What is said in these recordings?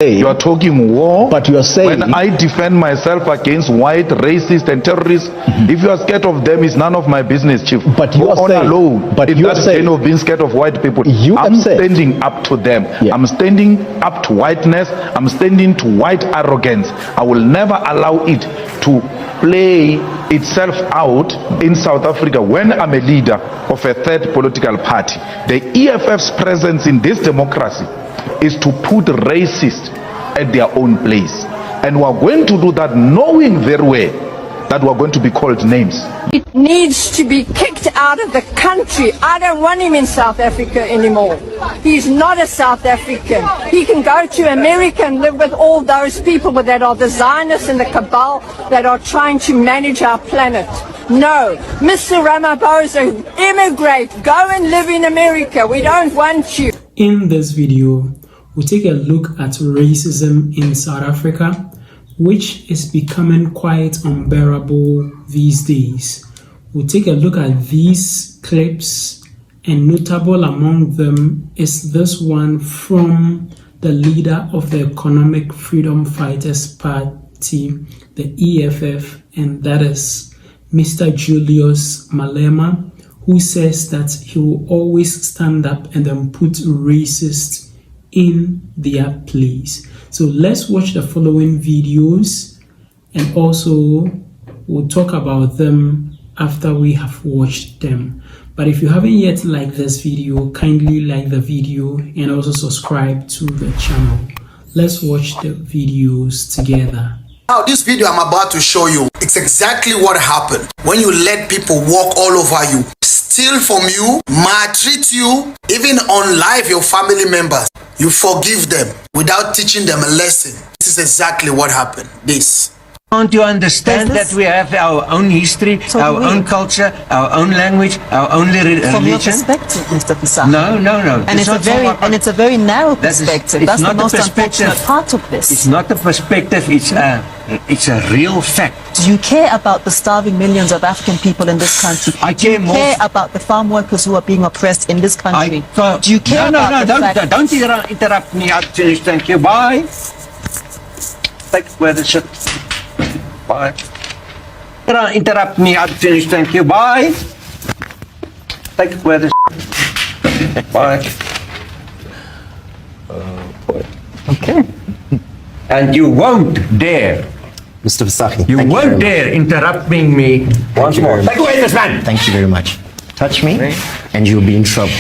You are talking war, but you are saying when I defend myself against white racists and terrorists, if you are scared of them, it's none of my business, Chief. But you are saying, alone. but in you that are saying, chain of being scared of white people, I'm standing up to them. Yeah. I'm standing up to whiteness. I'm standing to white arrogance. I will never allow it to play itself out in South Africa when I'm a leader of a third political party. The EFF's presence in this democracy is to put racists at their own place, and we're going to do that knowing very well that we're going to be called names. It needs to be kicked out of the country. I don't want him in South Africa anymore. He's not a South African. He can go to America and live with all those people that are the Zionists and the cabal that are trying to manage our planet. No, Mr. Ramaphosa, immigrate, go and live in America. We don't want you. In this video, we'll take a look at racism in South Africa, which is becoming quite unbearable these days. We'll take a look at these clips, and notable among them is this one from the leader of the Economic Freedom Fighters Party, the EFF, and that is Mr. Julius Malema, who says that he will always stand up and then put racists in their place. So let's watch the following videos, and also we'll talk about them after we have watched them. But if you haven't yet liked this video, kindly like the video and also subscribe to the channel. Let's watch the videos together. Now this video I'm about to show you, it's exactly what happened when you let people walk all over you, steal from you, maltreat you, even on live your family members. You forgive them without teaching them a lesson. This is exactly what happened. This. Don't you understand that we have our own history, so our own culture, our own language, our own religion? From your perspective, Mr. Pisa. No. And it's a very narrow perspective. That's the most unfortunate part of this. It's not a perspective, it's a real fact. Do you care about the starving millions of African people in this country? I care more. Do you care about the farm workers who are being oppressed in this country? Do you care about the fact... Don't interrupt me. I'll finish. Thank you. Bye. Take where the shit. Bye. Don't interrupt me. I'll finish. Thank you. Bye. Take where the Bye. Boy. Okay. And you won't dare, Mr. Visagie, you won't dare interrupting me once more. Take away this man. Thank you very much. Touch me and you'll be in trouble.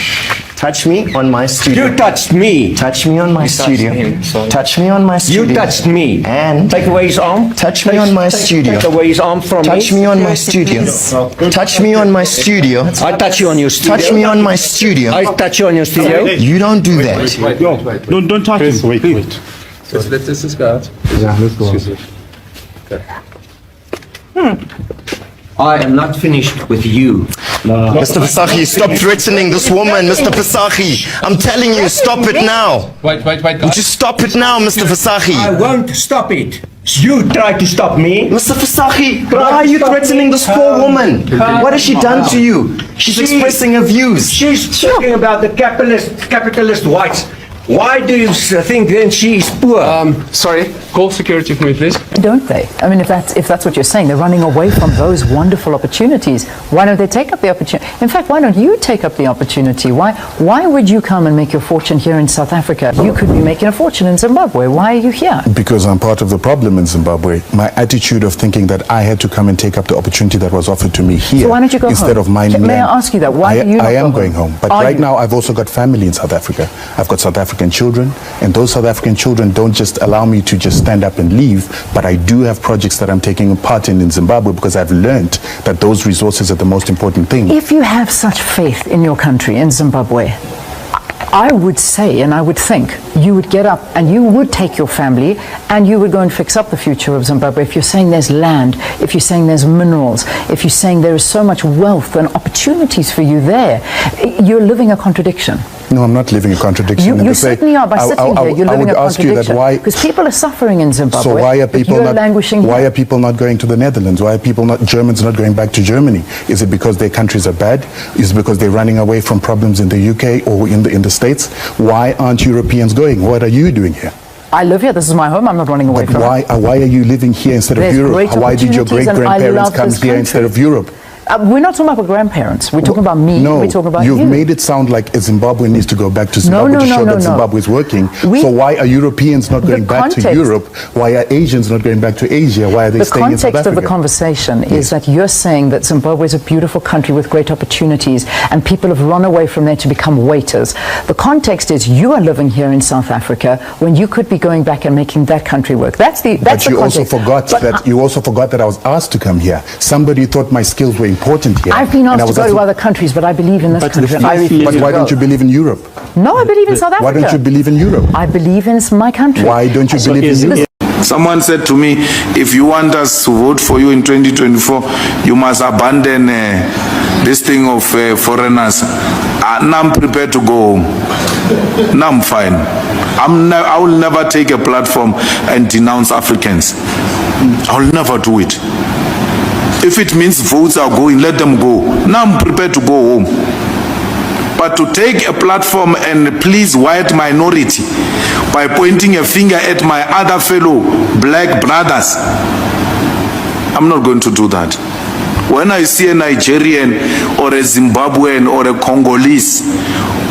Touch me on my studio. You touched me. Touch me on my studio. Touch me on my studio. You touched me. And take away his arm. Touch me on my studio. Take away his arm from me. Touch me on my studio. Touch me on my studio. I touch you on your studio. Touch me on my studio. I touch you on your studio. You don't do that. Wait. Don't touch him. Wait. Let's just go out. Yeah, let's go. I am not finished with you. Mr. Visagie, stop threatening this woman, Mr. Visagie. I'm telling you, stop it now. Wait. Would you stop it now, Mr. Visagie? I won't stop it. You try to stop me. Mr. Visagie, why are you threatening this poor woman? What has she done to you? She's expressing her views. She's talking about the capitalist whites. Why do you think then she is poor? Sorry, call security for me, please. Don't they? I mean, if that's what you're saying, they're running away from those wonderful opportunities. Why don't they take up the opportunity? In fact, why don't you take up the opportunity? Why would you come and make your fortune here in South Africa? You could be making a fortune in Zimbabwe. Why are you here? Because I'm part of the problem in Zimbabwe. My attitude of thinking that I had to come and take up the opportunity that was offered to me here. So why don't you go instead home? of mining May land. I ask you that? Why do you not I am go going home. But right now I've also got family in South Africa. I've got South African children, and those South African children don't just allow me to just stand up and leave, but I do have projects that I'm taking part in Zimbabwe because I've learned that those resources are the most important thing. If you have such faith in your country, in Zimbabwe, I would say and I would think you would get up and you would take your family and you would go and fix up the future of Zimbabwe. If you're saying there's land, if you're saying there's minerals, if you're saying there is so much wealth and opportunities for you there, you're living a contradiction. No, I'm not living a contradiction. You certainly are. By sitting here, you're living a contradiction. Because people are suffering in Zimbabwe. So why are people not languishing? Why are people not going to the Netherlands? Why are Germans not going back to Germany? Is it because their countries are bad? Is it because they're running away from problems in the UK or in the States? Why aren't Europeans going? What are you doing here? I live here. This is my home. I'm not running away But from it. why are you living here instead of There's Europe? great Why did your opportunities and I great-grandparents love come this here country. instead of Europe? We're not talking about grandparents. We're talking about me. No, We're talking about you've you. made it sound like Zimbabwe needs to go back to Zimbabwe No, to no, show no, that no. Zimbabwe is working. We- So why are Europeans not The going back to context- Europe? Why are Asians not going back to Asia? Why are they The staying in South context of Africa? the conversation is that you're saying that Zimbabwe is a beautiful country with great opportunities and people have run away from there to become waiters. The context is you are living here in South Africa when you could be going back and making that country work. That's the But you also context. forgot But you also forgot that I was asked to come here. Somebody thought my skills were important here. I've been and I asked to was go to asked other countries, but I believe in this But country. the and I few refuse But to why go. don't you believe in Europe? No, I believe in South Africa. Why don't you believe in Europe? I believe in my country. Why don't you believe in Europe? Someone said to me, if you want us to vote for you in 2024, you must abandon this thing of foreigners. Now I'm prepared to go home. Now I'm fine. I will never take a platform and denounce Africans. I will never do it. If it means votes are going, let them go. Now I'm prepared to go home. But to take a platform and please white minority by pointing a finger at my other fellow black brothers, I'm not going to do that. When I see a Nigerian or a Zimbabwean or a Congolese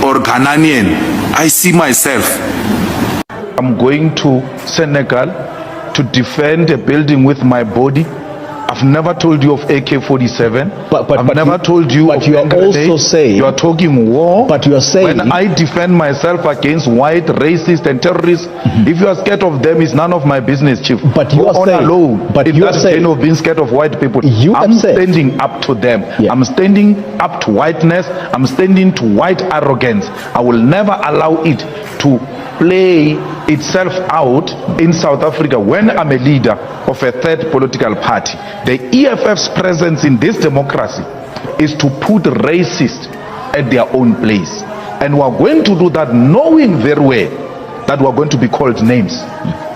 or Ghanaian, I see myself. I'm going to Senegal to defend a building with my body. I've never told you of AK-47. I've never told you but of you are hand grenade. also saying- You are talking war. But you are saying- When I defend myself against white, racist and terrorists, if you are scared of them, it's none of my business, Chief. But you Go are on saying- alone. but in you are that saying- vein of being scared of white people. You I'm have said- standing up to them. Yeah. I'm standing up to whiteness. I'm standing to white arrogance. I will never allow it to play itself out in South Africa when I'm a leader of a third political party. The EFF's presence in this democracy is to put racists at their own place. And we're going to do that knowing very well that we're going to be called names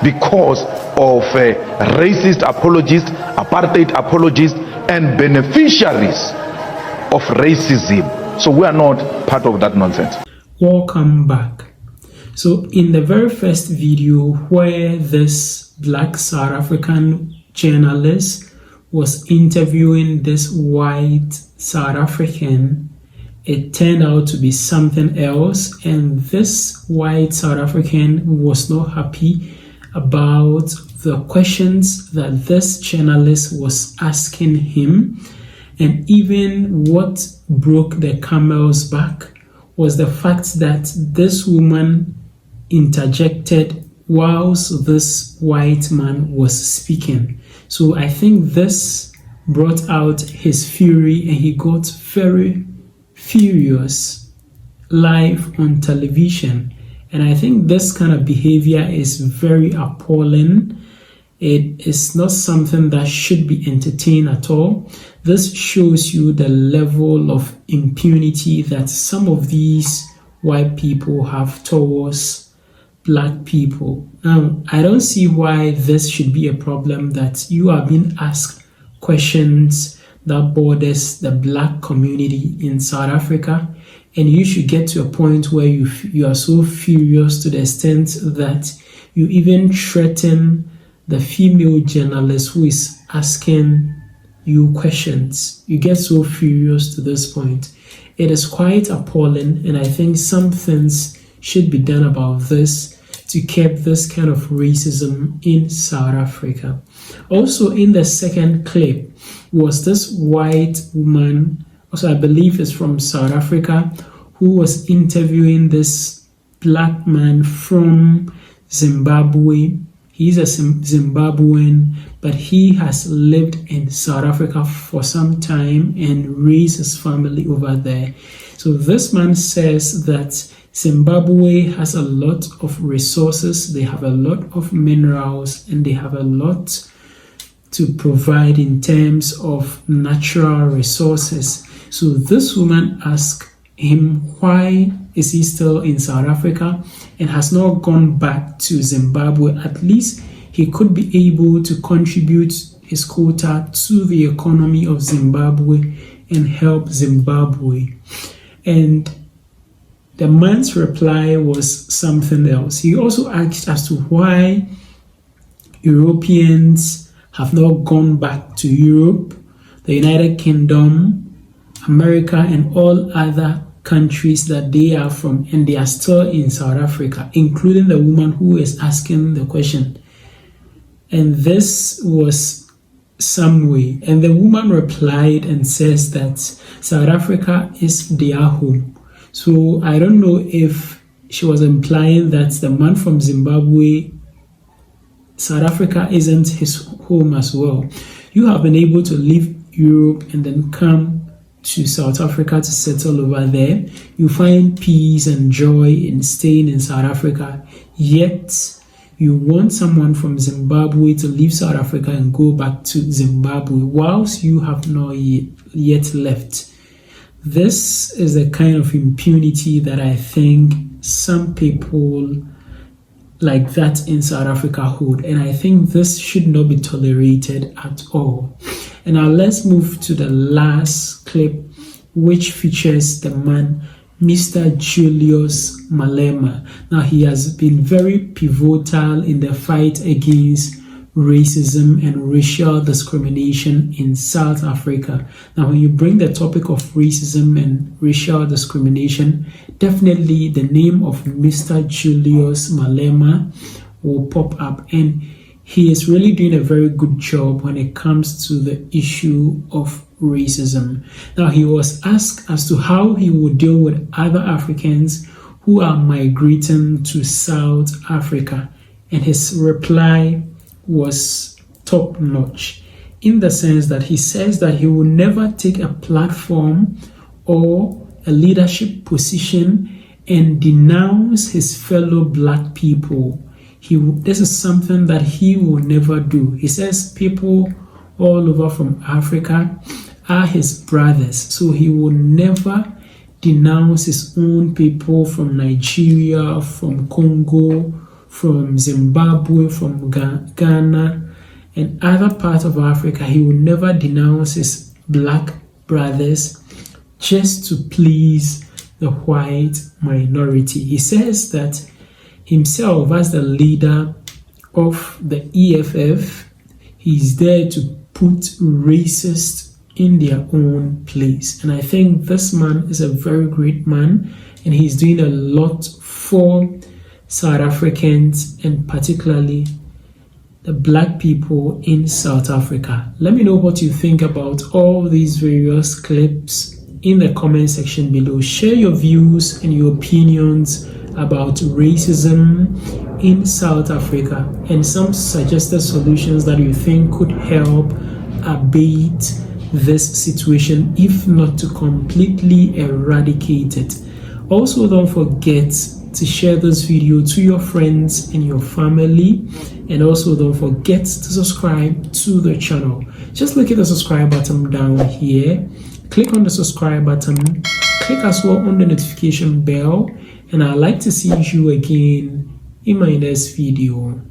because of racist apologists, apartheid apologists, and beneficiaries of racism. So we are not part of that nonsense. Welcome back. So in the very first video where this black South African journalist was interviewing this white South African, it turned out to be something else, and this white South African was not happy about the questions that this journalist was asking him. And even what broke the camel's back was the fact that this woman interjected whilst this white man was speaking. So I think this brought out his fury and he got very furious live on television. And I think this kind of behavior is very appalling. It is not something that should be entertained at all. This shows you the level of impunity that some of these white people have towards black people. Now, I don't see why this should be a problem that you are being asked questions that borders the black community in South Africa, and you should get to a point where you are so furious to the extent that you even threaten the female journalist who is asking you questions. You get so furious to this point. It is quite appalling, and I think some things should be done about this to curb this kind of racism in South Africa. Also, in the second clip was this white woman, also I believe is from South Africa, who was interviewing this black man from Zimbabwe. He's a Zimbabwean, but he has lived in South Africa for some time and raised his family over there. So this man says that Zimbabwe has a lot of resources, they have a lot of minerals, and they have a lot to provide in terms of natural resources. So this woman asked him why is he still in South Africa and has not gone back to Zimbabwe. At least he could be able to contribute his quota to the economy of Zimbabwe and help Zimbabwe. And the man's reply was something else. He also asked as to why Europeans have not gone back to Europe, the United Kingdom, America, and all other countries that they are from, and they are still in South Africa, including the woman who is asking the question. And this was some way. And the woman replied and says that South Africa is their home. So I don't know if she was implying that the man from Zimbabwe, South Africa isn't his home as well. You have been able to leave Europe and then come to South Africa to settle over there. You find peace and joy in staying in South Africa, yet you want someone from Zimbabwe to leave South Africa and go back to Zimbabwe whilst you have not yet left. This is the kind of impunity that I think some people like that in South Africa hold, and I think this should not be tolerated at all. And now let's move to the last clip, which features the man Mr. Julius Malema. Now, he has been very pivotal in the fight against racism and racial discrimination in South Africa. Now, when you bring the topic of racism and racial discrimination, definitely the name of Mr. Julius Malema will pop up, and he is really doing a very good job when it comes to the issue of racism. Now, he was asked as to how he would deal with other Africans who are migrating to South Africa, and his reply was top notch in the sense that he says that he will never take a platform or a leadership position and denounce his fellow black people. This is something that he will never do. He says people all over from Africa are his brothers, so he will never denounce his own people from Nigeria, from Congo, from Zimbabwe, from Ghana, and other parts of Africa. He will never denounce his black brothers just to please the white minority. He says that himself, as the leader of the EFF, he's there to put racists in their own place. And I think this man is a very great man, and he's doing a lot for South Africans and particularly the black people in South Africa. Let me know what you think about all these various clips in the comment section below. Share your views and your opinions about racism in South Africa and some suggested solutions that you think could help abate this situation, if not to completely eradicate it. Also, don't forget to share this video to your friends and your family, and also don't forget to subscribe to the channel. Just look at the subscribe button down here, click on the subscribe button, click as well on the notification bell, and I'd like to see you again in my next video.